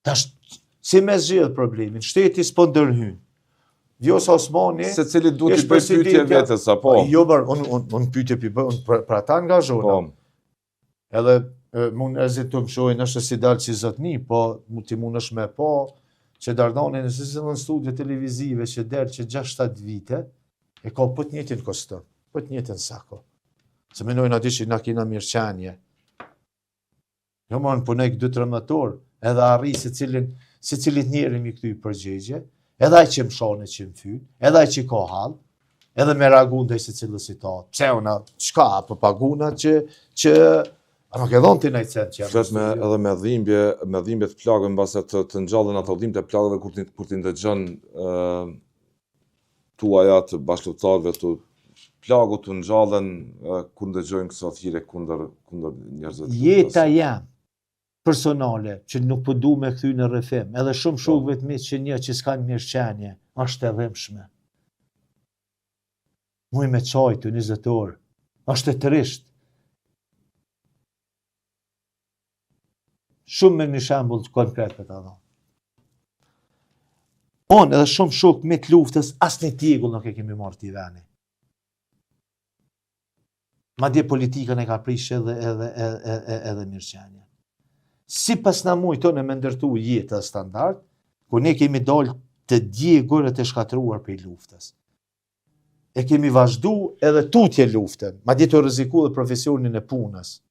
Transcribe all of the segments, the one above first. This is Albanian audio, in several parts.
Tash, si me zgjidh problemin, shteti s'po ndërhyn. Vjos Osmani... Se cili duhet të bëj pyetje vetës, apo? Jo, unë pyetje për ata angazhona. Edhe mund njerëzit të më shohin është si dalë që zotni, po ti mund është me po që Dardani nëse si në studio televizive që derë që 6-7 vite, e ka për të njëtin kostë, për të njëtin sako. Se menojnë ati që na kina mirëqanje. Jo më në punoj 2-3 orë, edhe arri se cilit njeri mi këtu i përgjegje, edhe aj që më shone që më fyt, edhe aj që ka halë, edhe me ragun dhe se cilë situatë. Pse una, qka, për paguna që a nuk e dhonë të nëjtë cent që janë. Edhe me dhimbje të plagën, base të njallën ato dhimbje të plagëve kur t'i ndëgjën tuaja të bashkëtarëve të plagu të njallën kur ndëgjojnë kësa thire kundër njerëzët. Jeta jam personale, që nuk përdu me këthy në rëfim, edhe shumë shokëve të mitë që një që s'kanë mirëqenje, është e dhimshme. Muj me qajtu 20 orë, është e tërisht. Shumë me një shembull konkret për të adhonë. Onë edhe shumë shokë me të luftës, asë një tjegull nuk e kemi marrë t'i veni. Ma dje politikën e ka prish edhe mirëqenje. Si pas në mujtë tonë me ndërtu jetë dhe standard, ku ne kemi dalë të djegurët e shkatruar për luftës. E kemi vazhdu edhe tutje luftën, ma dje të rreziku dhe profesionin e punës.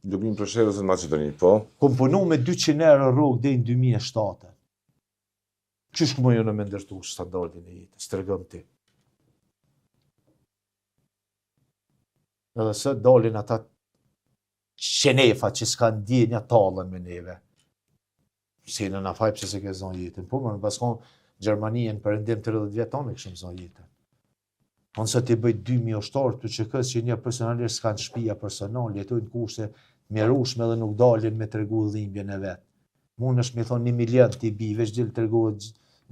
Lubim Preshevës në Macedoni, po? Kom punu me 200 euro rrugë dhe në 2007. Qysh këmë jo në me ndërtu standardin e jetës, të regëm ti. Edhe së dalin ata shenefa që s'kan djenja talën me neve. Si në na faj pëse se ke zonë jetën. Po, më në paskon Gjermanien për endim 30 vjeton e këshëm zonë jetën. Onë se ti bëjt 2000 ushtarë të që kësë që një personalisht s'kan shpia personal, jetojnë kushte mjerushme dhe nuk dalin me të regu dhimbjen e vetë. Mund është me thonë 1 milion t'i bi, veç dilë të regu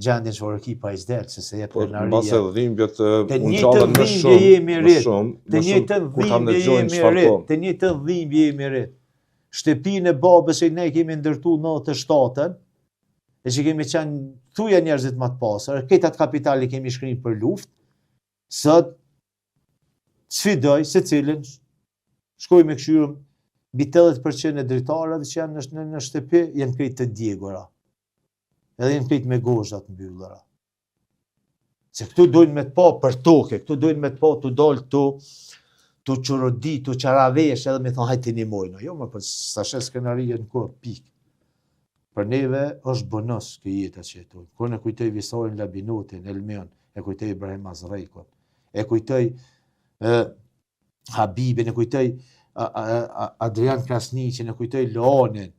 gjendin që orëki pa i zdelë, se se jetë plenarija. Në base dhimbjet unë qalën më shumë, të njëtën dhimbje jemi rritë. Shtëpinë e babës e ne kemi ndërtu 97-ën, e që kemi qenë thuja njerëzit më të pasër, këtat kapitali kemi shkrim për luft, sët sfidoj se cilin shkoj me këshyrëm mbi 80% e dritarëve që janë në shtëpi, janë krejt të djegura. Edhe janë krejt me gozhat në byllëra. Se këtu dojnë me të pa për toke, këtu dojnë me të pa të dalë të qërodi, të qaravesh, edhe me thonë hajti një mojnë. Jo, më për sashes skenarije në kohë, pikë. Për neve është bënës këtë jetë që jetojnë. Kër në kujtoj Visorin Labinotin, Elmion, e kujtoj Ibrahim Azrejkon, e kujtoj Habibin, e kujtoj Adrian Krasniqin, e kujtoj Loanin,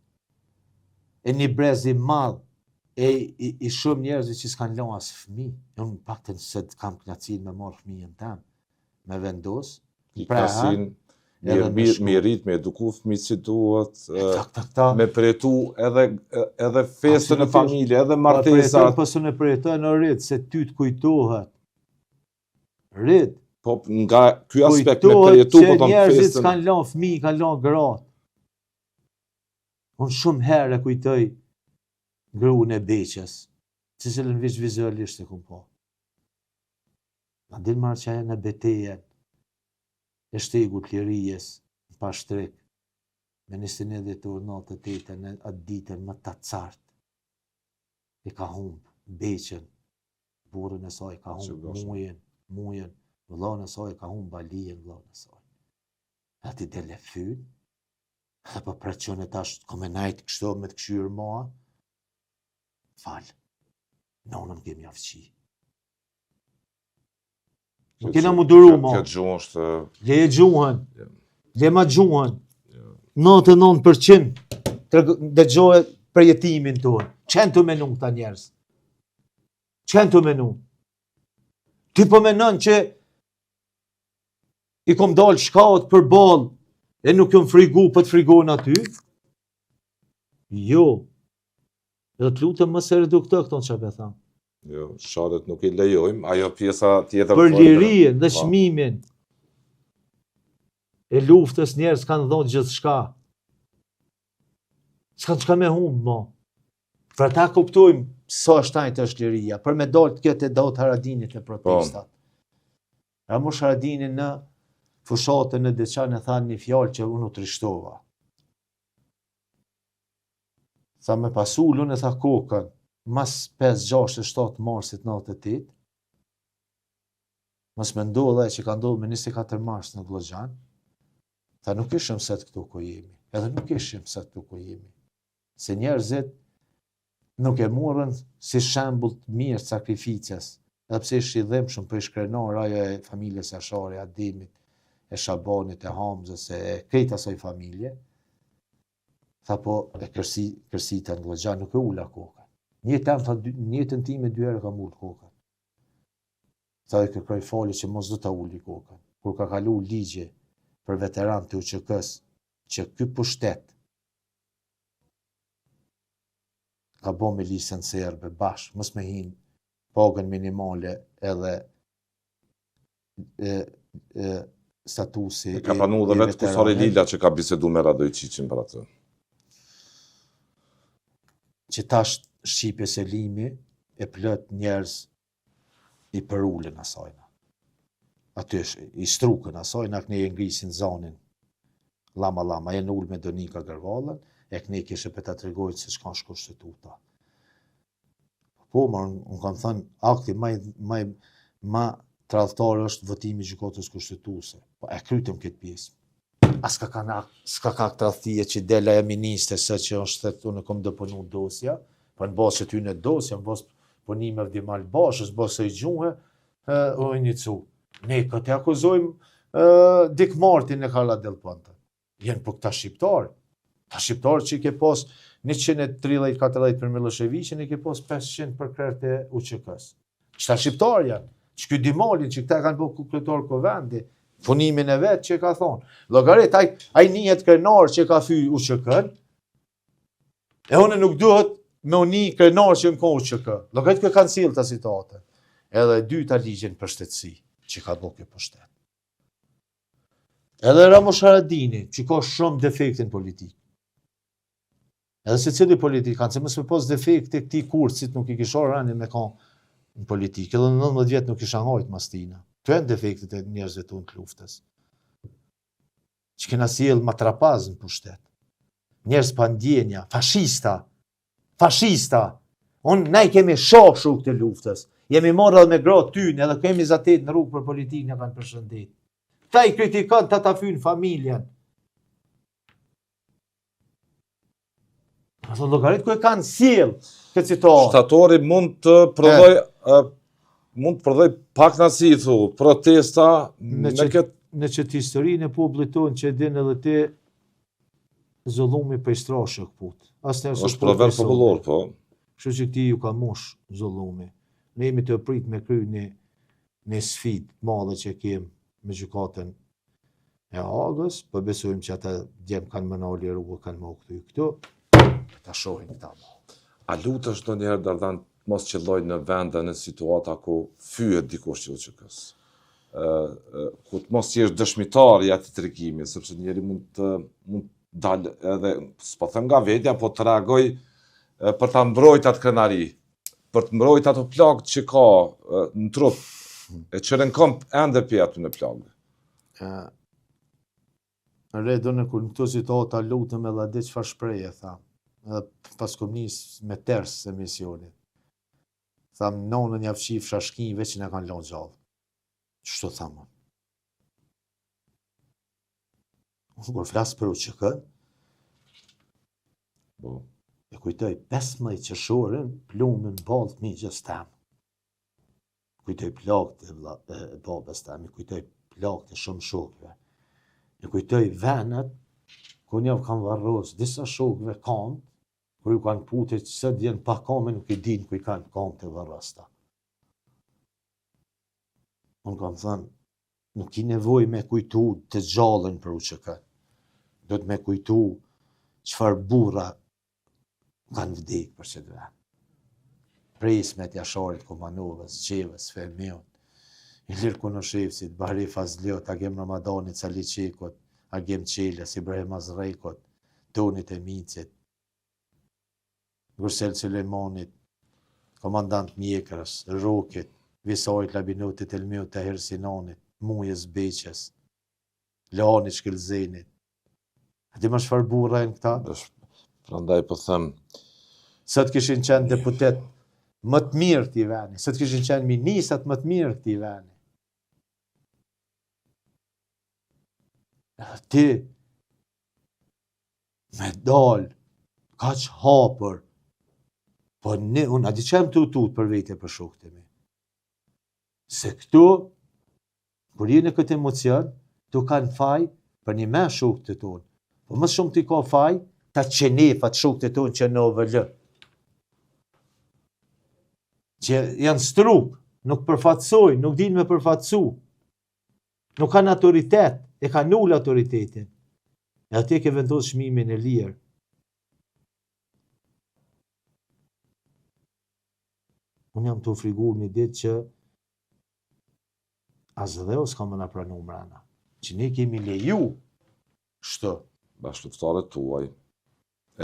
e një brezi madh, e i shumë njerëzit që s'kan lo as fëmi, unë pak të nësët kam knacin me marrë fëmijën tem, me vendos, me rrit, me eduku fëmijët si duhet, me përjetu edhe festën e familje, edhe martesat. Pësën e përjetu në rritë, se ty të kujtohet. Rritë. Po nga ky aspekt me përjetu, po të njerëzit s'kan lanë fëmijë, kanë lanë gratë. Unë shumë herë e kujtoj gruën e Beqës, që cilën vizualisht e kumë po. A din marë që aja në betejen, e shtegu të lirijes, në pashtrik, me 29-98 në atë ditën më të cartë, e ka humbë Beqën, burën e saj ka humbë mujen, vëllon e saj ka humbë balijen, vëllon e saj. Ati dele fynë, dhe për preqion e tash, kome najtë kështo me të këshyrë moa, falë, në unëm kemi afqi. Nuk kena mu duru ma. Le e gjuhën. Le ma gjuhën. 99% dhe gjohë për jetimin tonë. Qenë të menu këta njerës? Qenë të menu? Ty po menon që i kom dalë shkaut për balë e nuk jom frigu për të frigonë aty? Jo. Edhe të lutëm më se reduktë këtonë që be thamë. Jo, shadet nuk i lejojmë, ajo pjesa tjetër... Për lirien dhe shmimin e luftës njerës kanë dhonë gjithë shka. Çka me humbë, mo. Për ta kuptojmë sa shtajt është liria, për me dalë të këtë e Daut Haradinit në protestat. Ramush Haradini në fushatën në Deçan e thanë një fjalë që unë u trishtova. Tha me pasullun e tha kokën, mas 5, 6, 7 marsit 98, mos me ndodhe që ka ndodhë me 24 mars në Vllazhan, tha nuk ishëm se të këtu ku jemi, edhe nuk ishëm se të këtu ku jemi. Se njerëzit nuk e morën si shembull të mirë të sakrificës, edhe pse ish i dhëmshëm për shkrenar ajo e familjes Ashari, Ademit, e Shabanit, e Hamzës, e krejt asaj familje, tha po e kërsita në Vllazhan nuk e ula kokën. Njëtën time 2 herë kam ullë kokën. Tha e kërkoj fali që mos do ta uli kokën. Kur ka kalu ligje për veteran të UÇK-s, që ky pushtet ka bo me listën serbe bashkë, mos me hin pagën minimale edhe statusi. Ka pranu dhe vetë Kusari Lila që ka bisedu me Radojqiqin për atë. Që tash Shqipe Selimi e plot njerëz i përullin asajna. Aty është i strukën asajna, këne e ngrisin zonin. Lama, e në ullë me Donika Gërvalën, e këne kishe për të tregojtë se shkan shkonstituta. Po, unë kam thënë, akti ma tradhtar është votimi gjykatës kushtetuese. Po, e krytëm këtë pjesë. S'ka ka tradhtie që dela e ministre se që është thëtë unë kom dëpunu dosja, po në basë që ty në dosja, në basë punime vdimal bashës, basë e gjuhe, o një cu. Ne këtë akuzojmë Dik Martin e Karla Del Ponte. Jenë për këta shqiptarë. Ta shqiptarë që i ke pas 130-40 për Miloševićin, i ke pas 500 për krerët e UÇK-s. Qëta shqiptarë janë, që këtë Dimalin, që këta kanë bërë kukletarë Kovendi, punimin e vetë që ka thonë. Logarit, aj njët krenar që ka fy UÇK-n, e une nuk duhet me uni krenar që në ka UÇK. Logarit kë kanë cilë të citate. Edhe dyta ligjën për shtetësi, që ka bërë këtë për shtet. Edhe Ramush Haradini, që ka shumë defektin politik. Edhe se cili politik kanë, se mësë me pos defekte këti kurcit nuk i kisha rani me ka në politikë, edhe në 19 vjetë nuk isha ngajt mas tina. Të e në defektet e njerëzve të unë të luftës. Që kena sjellë matrapaz në pushtet. Njerëz pa ndjenja, fashista. Ne kemi shoshu këtë luftës. Jemi marrë me gratë tyne, edhe kemi zatet në rrugë për politikë në kanë përshëndet. Ta i kritikën të fynë familjen. Ato llogarit ku e kanë sjellë këtë citatë. Shtatori mund të prodhoj pak nasi, thu, protesta me këtë... Në qëtë historinë e popullit tonë që din edhe ti zullumi për i strashë këput. është proverb popullor, po. Kështu që këti ju ka mosh zullumi. Ne jemi të prit me kry një sfit madhe që kemë me gjykatën e Hagës, po besojmë që ata djemë kanë më nali rrugë, kanë më këtu, ta shohin këta. A lutesh do njëherë Dardan mos qëlloj në vende në situata ku fyet dikush që UÇK-s. Ku të mos jesh dëshmitar i atij tregimi, sepse njëri mund dalë edhe, s'po them nga vetja, po të reagoj për ta mbrojtë atë krenari, për të mbrojtë ato plagë që ka në trup, e që rënkon ende për aty në plagë. Redone, kur në këto situata lutëm edhe dhe çfarë shpreje, tha, edhe pas kom nis me ters emisionit. Tham, nonën ja fshif shashkinjve që ne kanë lanë gjallë. Qështu thamë? Kur flasë për UÇK-n, e kujtoj 15 qershorin, plumën balë të migjës temë. Kujtoj plagët e babës temë, kujtoj plagët e shumë shokëve. E kujtoj venët, ku një kam varros disa shokëve kamë, kur ju kanë putë që së djenë pa kame, nuk i dinë ku i kanë kamë të varrasta. Unë kam thënë, nuk i nevoj me kujtu të gjallën për UÇK. Do të me kujtu qëfar burra kanë vdekë për që dve. Prismet, Jasharit, Komanovës, Gjevës, Fermiot, Ilir Kunoshevcit, Bahri Fazliot, Agem Ramadanit, Sali Qekot, Agem Qeles, Ibrahim Azrejkot, Tonit Emicit, Gursel Sulemanit, komandant Mjekrës, Rokit, Visajt Labinotit, Elmiut Tahir Sinanit, Mujës Beqës, Lanit Shkëlzenit. A di më çfarë burra janë këta? Prandaj po them, Sot kishin qenë deputet më të mirë këtij veni, sot kishin qenë ministrat më të mirë këtij veni. Ti me dal kaq hapur, po unë a di që jam të utut për vete për shokët e mi. Se këtu, kur jeni në këtë emocion, tu kanë faj për një me shokët e tonë. Po më shumë t'i ka faj, ta qenefat shokët e tonë që në OVL. Që janë struk, nuk përfatsojnë, nuk din me përfatsu. Nuk kanë autoritet, e kanë ullë autoritetin. E atje ke vendos çmimin e lirë. Unë jam të ofriguar një ditë që as dhe o s'ka më na pranu mrena. Që ne kemi leju shtë. bashkëlufttarët tuaj,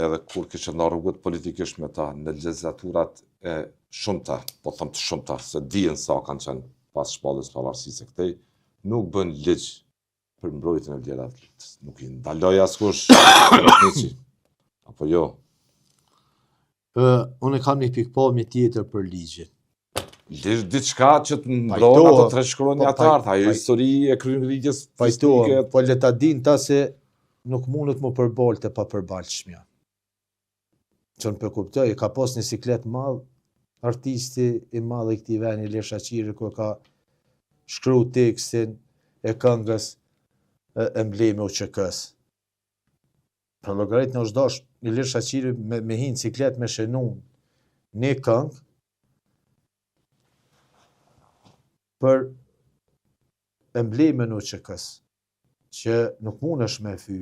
edhe kur kishe në rrugët politikisht me ta, në legislaturat e shumta, po thëmë të shumta, se dijen sa kanë qenë pas shpalljes pavarësisë së këtej, nuk bën ligj për mbrojtjen e vlerat. Nuk i ndaloj askush, apo jo. Unë kam një pikpamje tjetër për ligjin. Ligj diçka që të mbrojnë ato tre shkronja të artë, ajo histori e kryenëridhjes fizike. Po le ta din ta se nuk mundet më përbalte pa përbalshmja. Që në përkuptoj, ka pas një siklet madh, artisti i madh i këtij veni, Ilir Shaqiri, kur ka shkru tekstin e këngës emblemi UÇK-s. Për llogarit në është dash, Ilir Shaqiri me hinë ciklet me shenun një këngë për emblemin UÇK-s, që nuk mundesh me fy.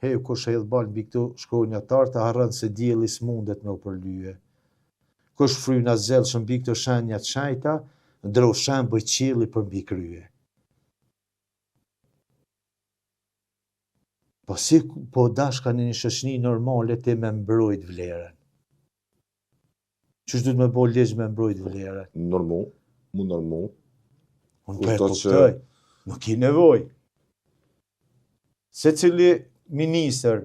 Hej, kush hedh bal mbi këtu shkronja të artë, harron se dielli s'mundet me u përlyje. Kush fryn as zellshëm mbi këto shenja të shenjta, ndro shemboj qielli për mbi krye. Po si po dashka në një shoqëni normale ti me mbrojt vlerën. Ç'është duhet me bo ligj me mbrojt vlerën? Normu. Unë po e kuptoj, nuk i nevoj. Se cili ministër,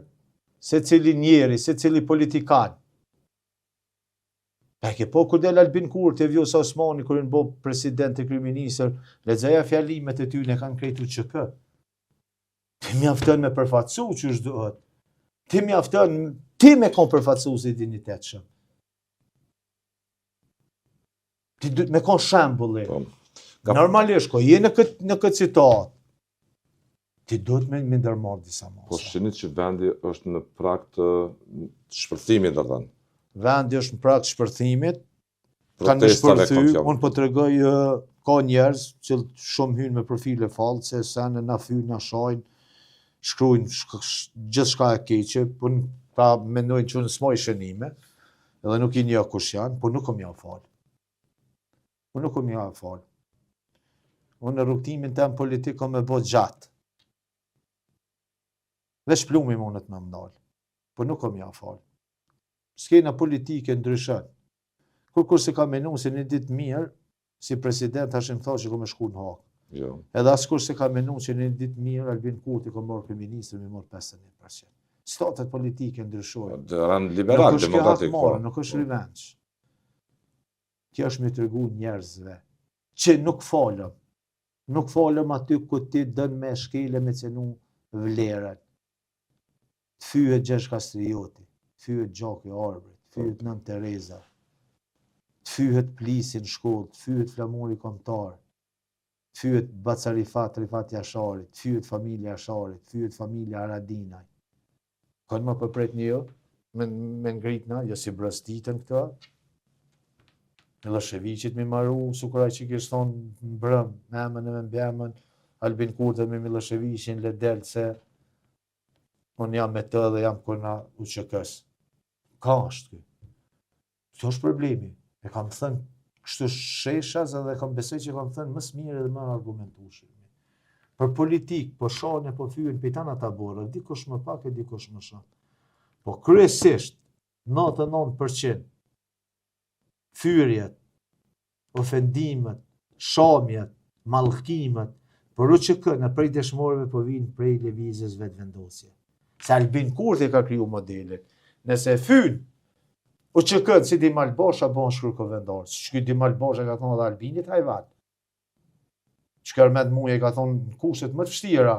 se cili njeri, se cili politikan. Pa ke po kur del Albin Kurti e Vjosa Osmani kur në bo president e kryeministër, lexoja fjalimet e tyre kanë krejt UÇK. Ti mjafton me përfatsu që është duhet. Ti mjafton, ti me kon përfatsu si dignitetshëm. Ti duhet me kon shembulli. Normalisht, ko je në këtë citat, ti duhet me ndërmarrë disa masa. Po shinit që vendi është në prag të shpërthimit, do thënë. Vendi është në prag të shpërthimit, kanë në shpërthy, unë po të regoj, ka njerëz që shumë hynë me profile false, senë na fynë, na shajnë, shkrujnë gjithë shka e keqe, unë ka mendojnë që unë s'moj shënime, edhe nuk i një kush janë, po nuk kom ja falë. Unë nuk kom ja falë. Unë në rrugtimin tem politik kom me bo gjatë. Dhe shplumi mundet me mdalë, po nuk kom ja falë. Skena politike ndryshën. Kur se ka menu se një ditë mirë, si president ashtë më tha që kom e shku në hakë. Jo. Edhe askur se ka menu që një ditë mirë, Albin Kurti kom marrë kryeministër, mi marrë 51%. Statet politike ndryshojnë. Dhe ranë liberal, demokratik. Nuk është revenge. Kjo është me të regu njerëzve, që nuk falëm. Nuk falëm aty ku ti dënë me shkele me cenu vlerën. Të fyhet Gjergj Kastrioti, të fyhet Gjaki Arbrit, të fyhet Nën Tereza, të fyhet Plisi në shkollë, të fyhet Flamuri Kombëtar, të fyhet Bacarifat, Rifat Jasharit, të fyhet familja Jasharit, të fyhet familja Haradinaj. Kanë më përpret një jo, me ngritna, jo si brëstitën këta, Miloševiqit mi maru, sukraj që kishtë thonë mbrëm, me emën e me mbjemën, Albin Kurti me Miloševiqin le delë se unë jam me të dhe jam kërna UÇK-s. Ka është kjo. Kjo është problemi. E kam thënë kështu sheshas edhe kam besoj që kam thënë mësë mirë edhe më argumentushme. Për politikë, po shane, po fyën, pejtana ta borë, dikush më pak e dikush më shumë. Po kryesisht, 99% fyrjet, ofendimet, shamjet, mallkimet, por UÇK në prej dëshmorëve po vinë prej lëvizjes vetëvendosje. Se Albin Kurthi ka kriju modelin. Nëse fyn UÇK si Dimal Basha bën shkrukovendar. Ç'ky Dimal Basha ka thonë edhe Albinit hajvat. Ç'kërmet muje ka thonë kushtet më të vështira.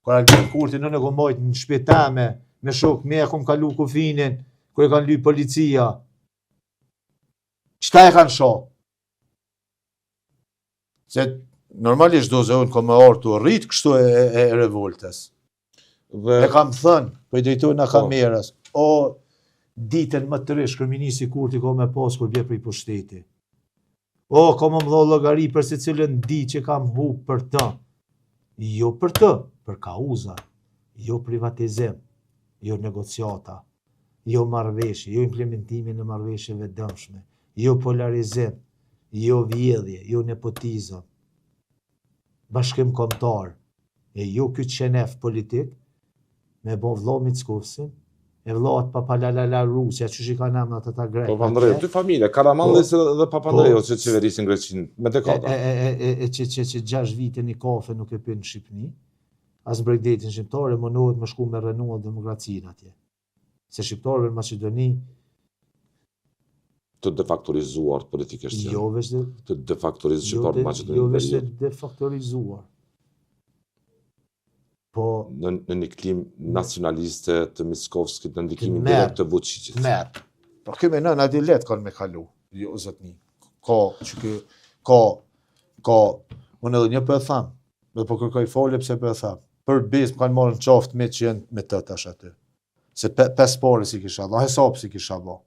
Kur Albin Kurthi në kombojt në shpetame, me shok me e kom kalu kufinin, kur e kanë lyp policia. Ç'ta e kanë shoh? Se normalisht do zonë kom e ortu rrit kështu e revoltës. E kam thënë, për i drejtojnë në kamerës, o ditën më të rish, kërministri Kurthi ka me pas kur bje për i pushteti. O, ka më mdho llogari për se cilën di që kam hu për të. Jo për të, për kauza, jo privatizim, jo negociata, jo marrëveshje, jo implementimi në marrëveshjeve dëmshme, jo polarizim, jo vjedhje, jo nepotizëm, bashkim kombëtar, e jo ky qenef politik, me bo vëlla Mickovsin, e vëllat Papalalala Rusja, që shi ka nëmë atë ta grejt. Papandreou, dy familje, Karamanlis dhe Papandreou që qeverisin Greqinë, me dekada. Që 6 vite një kafe nuk e pinë në Shqipni, as bregdetin shqiptare, mënohet më shku me renua demokracinë atje. Se shqiptarëve në Macedoni, të defaktorizuar politikisht. jo veç të defaktorizuar shqiptarët në Macedoni. jo veç defaktorizuar. Po në një klim nacionaliste të Mickovskit, në ndikimin direkt të Vučićit. merë. Po këme në adi let kanë me kalu. Jo, zotni. Ka, unë edhe një për e thamë, dhe po kërkoj folje pse për e thamë. Për bizm kanë marrë në qaftë me që jenë me të tash aty. Se 5 pare si kisha dha, hesap si kisha dha.